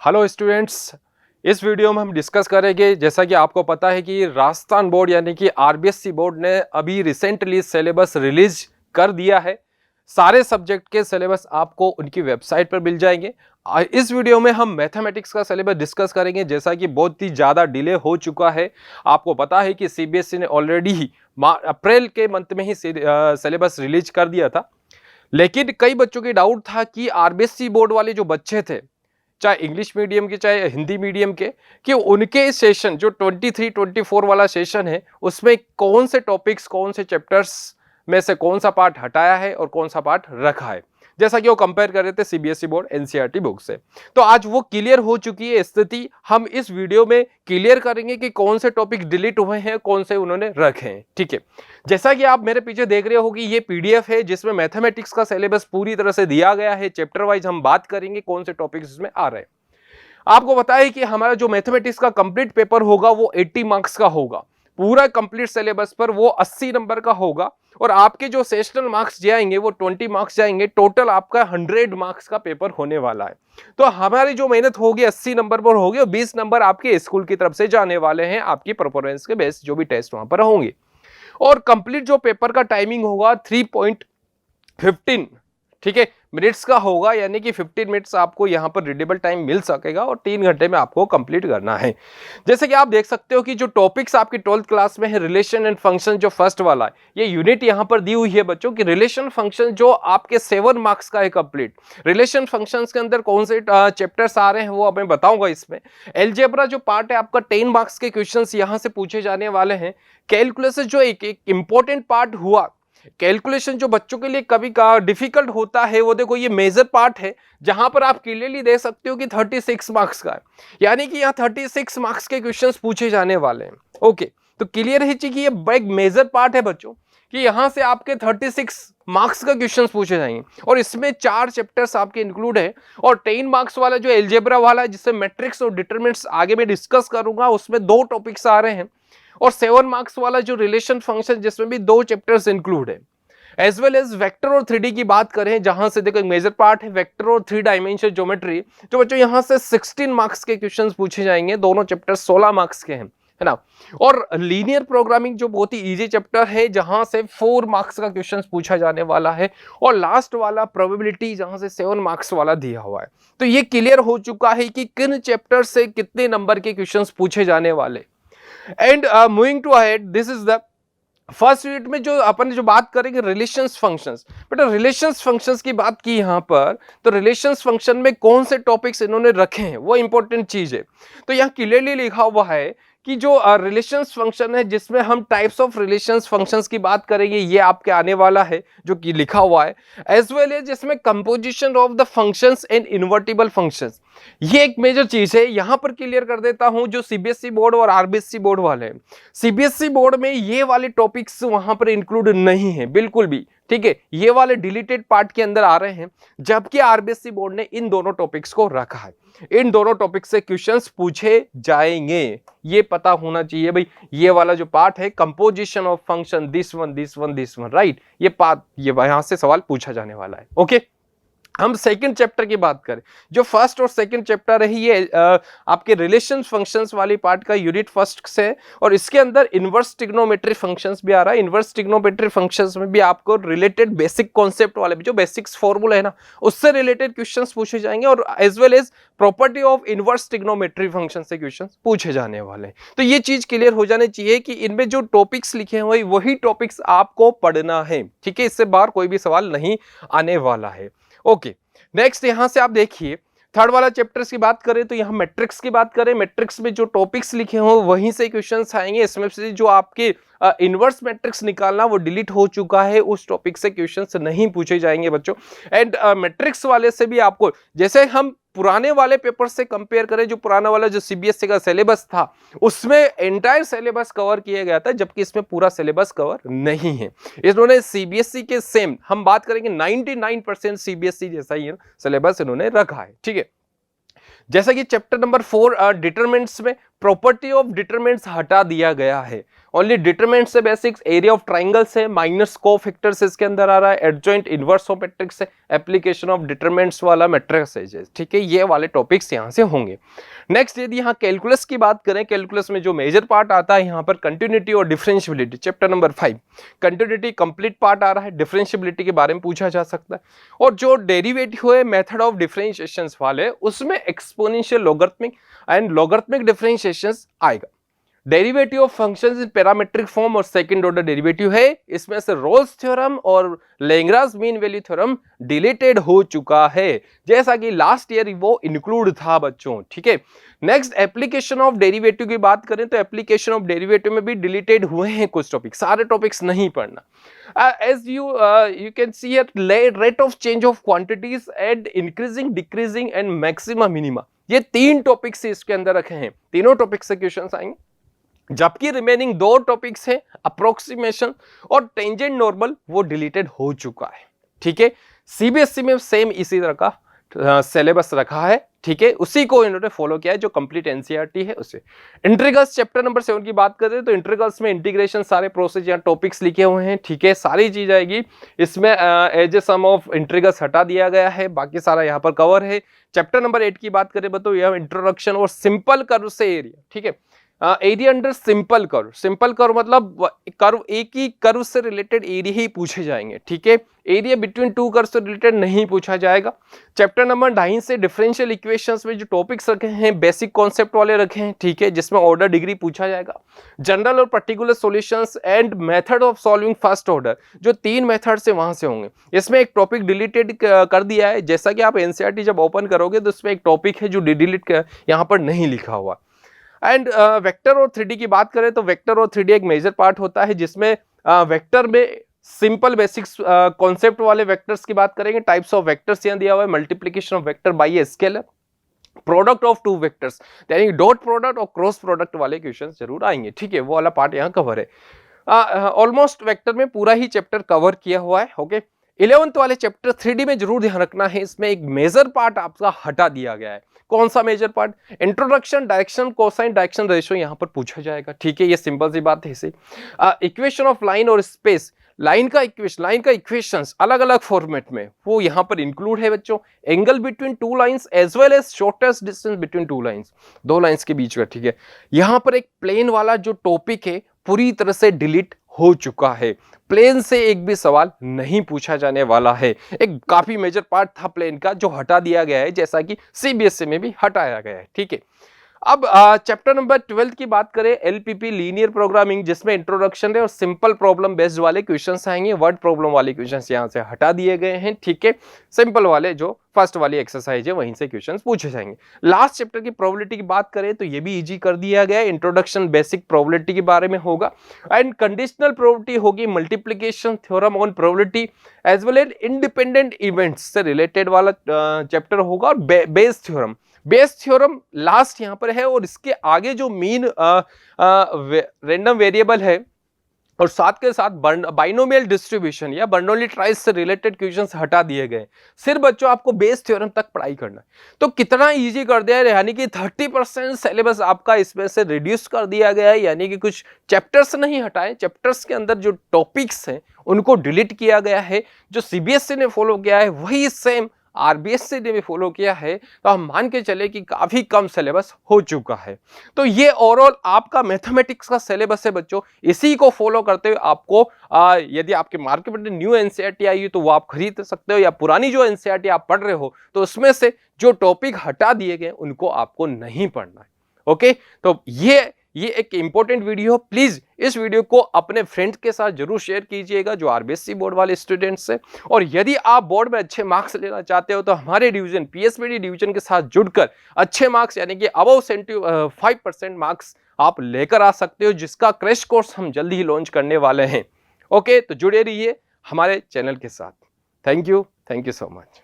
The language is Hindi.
हेलो स्टूडेंट्स, इस वीडियो में हम डिस्कस करेंगे। जैसा कि आपको पता है कि राजस्थान बोर्ड यानी कि आरबीएससी बोर्ड ने अभी रिसेंटली सिलेबस रिलीज कर दिया है। सारे सब्जेक्ट के सिलेबस आपको उनकी वेबसाइट पर मिल जाएंगे। इस वीडियो में हम मैथमेटिक्स का सिलेबस डिस्कस करेंगे। जैसा कि बहुत ही ज़्यादा डिले हो चुका है, आपको पता है कि सीबीएसई ने ऑलरेडी ही अप्रैल के मंथ में ही सिलेबस रिलीज कर दिया था। लेकिन कई बच्चों की डाउट था कि आरबीएससी बोर्ड वाले जो बच्चे थे, चाहे इंग्लिश मीडियम के चाहे हिंदी मीडियम के, कि उनके सेशन जो 23-24 वाला सेशन है उसमें कौन से टॉपिक्स कौन से चैप्टर्स में से कौन सा पार्ट हटाया है और कौन सा पार्ट रखा है, जैसा कि वो कंपेयर कर रहे थे सीबीएसई बोर्ड एनसीईआरटी बुक से। तो आज वो क्लियर हो चुकी है स्थिति। हम इस वीडियो में क्लियर करेंगे कि कौन से टॉपिक डिलीट हुए हैं, कौन से उन्होंने रखे हैं। ठीक है, जैसा कि आप मेरे पीछे देख रहे हो कि ये पीडीएफ है जिसमें मैथमेटिक्स का सिलेबस पूरी तरह से दिया गया है। चैप्टर वाइज हम बात करेंगे कौन से टॉपिक्स इसमें आ रहे हैं। आपको बताया कि हमारा जो मैथमेटिक्स का कंप्लीट पेपर होगा वो 80 मार्क्स का होगा। पूरा कंप्लीट सिलेबस पर वो 80 नंबर का होगा और आपके जो सेशनल मार्क्स जाएंगे वो 20 मार्क्स जाएंगे। टोटल आपका 100 मार्क्स का पेपर होने वाला है। तो हमारी जो मेहनत होगी 80 नंबर पर होगी और 20 नंबर आपके स्कूल की तरफ से जाने वाले हैं, आपकी परफॉर्मेंस के बेस जो भी टेस्ट वहां पर होंगे। और कंप्लीट जो पेपर का टाइमिंग होगा 3.15 ठीक है मिनट्स का होगा, यानी कि 15 मिनट्स आपको यहां पर रीडेबल टाइम मिल सकेगा और 3 घंटे में आपको कंप्लीट करना है। जैसे कि आप देख सकते हो कि जो टॉपिक्स आपकी 12th क्लास में है, रिलेशन एंड फंक्शन जो फर्स्ट वाला है, ये यूनिट यहां पर दी हुई है बच्चों की रिलेशन फंक्शन जो आपके 7 मार्क्स का है कंप्लीट। रिलेशन फंक्शंस के अंदर कौन से चैप्टर्स आ रहे हैं वो अब मैं बताऊंगा। इसमें एलजेब्रा जो पार्ट है आपका 10 मार्क्स के क्वेश्चंस यहां से पूछे जाने वाले हैं। कैलकुलस जो एक इंपॉर्टेंट पार्ट हुआ, कैलकुलेशन जो बच्चों के लिए कभी का डिफिकल्ट होता है, वो देखो ये मेजर पार्ट है जहां पर आप क्लियरली देख सकते हो कि 36 मार्क्स का है, यानी कि यहाँ 36 मार्क्स के क्वेश्चंस पूछे जाने वाले हैं। ओके, तो क्लियर है कि ये एक मेजर पार्ट है बच्चों कि यहां से आपके 36 मार्क्स का क्वेश्चंस पूछे जाएंगे और इसमें 4 चैप्टर्स आपके इंक्लूड है। और 10 मार्क्स वाला जो एलजेब्रा वाला है जिससे मैट्रिक्स और डिटरमिनेंट्स आगे मैं डिस्कस करूंगा, उसमें 2 टॉपिक्स आ रहे हैं। और 7 मार्क्स वाला जो रिलेशन फंक्शन जिसमें भी 2 चैप्टर्स इंक्लूड है। एज वेल एज वेक्टर और 3D की बात करें, जहां से देखो एक मेजर पार्ट है वेक्टर और 3 डायमेंशन ज्योमेट्री, जो बच्चों यहां से 16 मार्क्स के क्वेश्चंस पूछे जाएंगे। दोनों चैप्टर 16 मार्क्स के हैं, है ना। और लीनियर प्रोग्रामिंग जो बहुत ही इजी चैप्टर है, जहां से 4 मार्क्स का क्वेश्चन पूछा जाने वाला है। और लास्ट वाला प्रोबेबिलिटी जहां से 7 मार्क्स वाला दिया हुआ है। तो ये क्लियर हो चुका है कि किन चैप्टर से कितने नंबर के क्वेश्चन पूछे जाने वाले। And moving to ahead, this is the first unit में जो अपन जो बात करेंगे रिलेशंस फंक्शंस। बेटा रिलेशंस फंक्शंस की बात की यहां पर, तो रिलेशंस फंक्शन में कौन से टॉपिक्स इन्होंने रखे हैं वो इंपॉर्टेंट चीज है। तो यहां क्लियरली लिखा हुआ है कि जो रिलेशंस फंक्शन है, जिसमें हम टाइप्स ऑफ रिलेशंस फंक्शंस की बात करेंगे, ये आपके आने वाला है जो कि लिखा हुआ है। एज वेल एज जिसमें composition of the functions and invertible functions, ये एक मेजर चीज है। यहां पर क्लियर कर देता हूं, जो सीबीएसई बोर्ड और आरबीएससी बोर्ड वाले हैं, सीबीएसई बोर्ड में ये वाले टॉपिक्स वहां पर इंक्लूड नहीं है बिल्कुल भी। ठीक है, ये वाले डिलीटेड पार्ट के अंदर आ रहे हैं, जबकि आरबीएससी बोर्ड ने इन दोनों टॉपिक्स को रखा है। इन दोनों टॉपिक से क्वेश्चंस पूछे जाएंगे, ये पता होना चाहिए भाई। ये वाला जो पार्ट है composition of function, this one right, ये पार्ट ये यहां से सवाल पूछा जाने वाला है। ओके, हम सेकंड चैप्टर की बात करें, जो फर्स्ट और सेकंड चैप्टर है, ये आपके रिलेशन फंक्शंस वाली पार्ट का यूनिट फर्स्ट से। और इसके अंदर इनवर्स ट्रिग्नोमेट्री फंक्शंस भी आ रहा है। इनवर्स ट्रिग्नोमेट्री फंक्शंस में भी आपको रिलेटेड बेसिक कॉन्सेप्ट वाले जो बेसिक्स फॉर्मूला है ना, उससे रिलेटेड क्वेश्चंस पूछे जाएंगे। और as well as property of inverse trigonometry function से क्वेश्चंस पूछे जाने वाले हैं। तो ये चीज क्लियर हो जानी चाहिए कि इनमें जो टॉपिक्स लिखे हैं वही टॉपिक्स आपको पढ़ना है। ठीक है, इससे बाहर कोई भी सवाल नहीं आने वाला है। ओके, नेक्स्ट यहां से आप देखिए थर्ड वाला चैप्टर्स की बात करें, तो यहां मैट्रिक्स की बात करें। मैट्रिक्स में जो टॉपिक्स लिखे हो वहीं से क्वेश्चंस आएंगे। इसमें से जो आपके इनवर्स मैट्रिक्स निकालना वो डिलीट हो चुका है, उस टॉपिक से क्वेश्चंस नहीं पूछे जाएंगे बच्चों। एंड मैट्रिक्स वाले से भी आपको, जैसे हम पुराने वाले पेपर से कंपेयर करें, जो पुराना वाला जो सीबीएसई का सिलेबस था उसमें एंटायर सिलेबस कवर किया गया था, जबकि इसमें पूरा सिलेबस कवर नहीं है। इन्होंने सीबीएसई के सेम, हम बात करेंगे 99% सीबीएसई जैसा ही सिलेबस इन्होंने रखा है। ठीक है, जैसा कि चैप्टर नंबर 4 डिटरमिनेंट्स में प्रॉपर्टी ऑफ डिटरमिनेंट्स हटा दिया गया है। ओनली डिटरमिनेंट्स से बेसिक्स, एरिया ऑफ ट्राइंगल्स है, माइनस कोफैक्टर्स इसके अंदर आ रहा है, एडजॉइंट इनवर्स ऑफ मैट्रिक्स है, एप्लीकेशन ऑफ डिटरमिनेंट्स वाला मैट्रिक्स है। ठीक है, ये वाले टॉपिक्स यहां से होंगे। नेक्स्ट यदि यहाँ कैलकुलस की बात करें, कैलकुलस में जो मेजर पार्ट आता है यहाँ पर कंटिन्यूटी और differentiability, chapter number 5। Continuity complete part आ रहा है, डिफरेंशियबिलिटी के बारे में पूछा जा सकता है। और जो डेरिवेटिव है मेथड ऑफ डिफरेंशिएशन वाले, उसमें exponential, logarithmic and logarithmic differentiation आएगा। Derivative of functions in parametric form और सेकंड ऑर्डर डेरिवेटिव है, इसमें से रोल्स थ्योरम और Lagrange mean value theorem deleted हो चुका है, जैसा कि लास्ट ईयर वो इंक्लूड था बच्चों। ठीक है, नेक्स्ट एप्लीकेशन ऑफ डेरिवेटिव की बात करें तो एप्लीकेशन ऑफ डेरिवेटिव में भी डिलीटेड हुए हैं कुछ टॉपिक, सारे टॉपिक्स नहीं पढ़ना। As you can see here, rate of change of quantities and increasing, decreasing and maxima minima, ये 3 टॉपिक्स इसके अंदर रखे हैं, तीनों टॉपिक से क्वेश्चंस आएंगे। जबकि रिमेनिंग 2 टॉपिक्स हैं, अप्रोक्सीमेशन और टेंजेंट नॉर्मल, वो डिलीटेड हो चुका है। ठीक है, सीबीएसई में सेम इसी तरह का सिलेबस रखा है। ठीक है, उसी को इन्होंने फॉलो किया है जो कंप्लीट एनसीईआरटी है उसे। इंटीग्रल्स चैप्टर नंबर 7 की बात करें तो इंटीग्रल्स में इंटीग्रेशन सारे प्रोसेस या टॉपिक्स लिखे हुए हैं। ठीक है, सारी चीज आएगी इसमें। As a sum of integrals हटा दिया गया है, बाकी सारा यहाँ पर कवर है। चैप्टर नंबर 8 की बात करें तो यह इंट्रोडक्शन और सिंपल कर्व से एरिया। ठीक है, area under simple curve, simple curve मतलब कर्व, एक ही कर्व से रिलेटेड एरिया ही पूछे जाएंगे। ठीक है, एरिया बिटवीन 2 कर्व से रिलेटेड नहीं पूछा जाएगा। चैप्टर नंबर 9 से डिफरेंशियल इक्वेशंस में जो टॉपिक्स रखे हैं बेसिक कॉन्सेप्ट वाले रखे हैं। ठीक है, जिसमें ऑर्डर डिग्री पूछा जाएगा, जनरल और particular solutions and method of solving first order, जो 3 मेथड से वहां से होंगे। इसमें एक टॉपिक डिलीटेड कर दिया है, जैसा कि आप एनसीईआरटी जब ओपन करोगे तो उसमें एक टॉपिक है जो डिलीट यहाँ पर नहीं लिखा हुआ। एंड वेक्टर और 3D की बात करें तो वेक्टर और 3D एक मेजर पार्ट होता है, जिसमें वेक्टर में सिंपल बेसिक्स कॉन्सेप्ट वाले वेक्टर्स की बात करेंगे। टाइप्स ऑफ वेक्टर्स यहाँ दिया हुआ है, multiplication of vector by a scalar, product of 2 vectors, यानी डॉट प्रोडक्ट और क्रॉस प्रोडक्ट वाले क्वेश्चन जरूर आएंगे। ठीक है, वो वाला पार्ट यहाँ कवर है। ऑलमोस्ट वेक्टर में पूरा ही चैप्टर कवर किया हुआ है। ओके, 11th वाले चैप्टर 3D में जरूर ध्यान रखना है, इसमें एक मेजर पार्ट आपका हटा दिया गया है। कौन सा major part? Introduction, direction, cosine, direction ratio यहां पर पूछा जाएगा। ठीक है, ये सिंपल सी बात है। इसे इक्वेशन ऑफ लाइन और स्पेस, लाइन का इक्वेशंस अलग अलग फॉर्मेट में वो यहां पर इंक्लूड है बच्चों। Angle between 2 lines as well as shortest distance between 2 lines, 2 lines के बीच का। ठीक है, यहां पर एक प्लेन वाला जो टॉपिक है पूरी तरह से डिलीट हो चुका है। प्लेन से एक भी सवाल नहीं पूछा जाने वाला है। एक काफी मेजर पार्ट था प्लेन का जो हटा दिया गया है, जैसा कि सीबीएसई में भी हटाया गया है। ठीक है, अब चैप्टर नंबर 12 की बात करें, एलपीपी लीनियर प्रोग्रामिंग, जिसमें इंट्रोडक्शन है और सिंपल प्रॉब्लम बेस्ड वाले क्वेश्चंस आएंगे। वर्ड प्रॉब्लम वाले क्वेश्चंस यहां से हटा दिए गए हैं। ठीक है, सिंपल वाले जो फर्स्ट वाली एक्सरसाइज है वहीं से क्वेश्चंस पूछे जाएंगे। लास्ट चैप्टर की प्रोबेबिलिटी की बात करें तो ये भी इजी कर दिया गया है। इंट्रोडक्शन बेसिक प्रोबेबिलिटी के बारे में होगा एंड कंडीशनल प्रोबेबिलिटी होगी, multiplication theorem on probability as well as independent events से रिलेटेड वाला चैप्टर होगा, और Bayes theorem, Bayes theorem last यहां पर है। और इसके आगे जो मीन रैंडम वेरिएबल है और साथ के साथ बाइनोमियल डिस्ट्रीब्यूशन या बर्नौली ट्राइस से रिलेटेड क्वेश्चंस हटा दिए गए। सिर्फ बच्चों आपको बेस थ्योरम तक पढ़ाई करना है, तो कितना इजी कर दिया है, यानी कि 30% सिलेबस आपका इसमें से रिड्यूस कर दिया गया है। यानी कि कुछ चैप्टर्स नहीं हटाए, चैप्टर्स के अंदर जो टॉपिक्स हैं उनको डिलीट किया गया है। जो सीबीएसई ने फॉलो किया है वही सेम आरबीएसई ने भी फॉलो किया है, तो हम मान के चले कि काफी कम सिलेबस हो चुका है। तो ये ओवरऑल आपका मैथमेटिक्स का सिलेबस है बच्चों। इसी को फॉलो करते हुए आपको यदि आपके मार्केट में न्यू एनसीईआरटी आई है तो वो आप खरीद सकते हो, या पुरानी जो एनसीईआरटी आप पढ़ रहे हो तो उसमें से जो टॉपिक हटा दिए गए उनको आपको नहीं पढ़ना है। ओके, तो ये एक इंपॉर्टेंट वीडियो, प्लीज इस वीडियो को अपने फ्रेंड्स के साथ जरूर शेयर कीजिएगा जो आरबीएससी बोर्ड वाले स्टूडेंट्स हैं। और यदि आप बोर्ड में अच्छे मार्क्स लेना चाहते हो तो हमारे डिवीजन पीएसपीडी डिवीजन के साथ जुड़कर अच्छे मार्क्स यानी कि अबव 75% मार्क्स आप लेकर आ सकते हो, जिसका क्रैश कोर्स हम जल्दी ही लॉन्च करने वाले हैं। ओके, तो जुड़े रहिए हमारे चैनल के साथ। Thank you so much.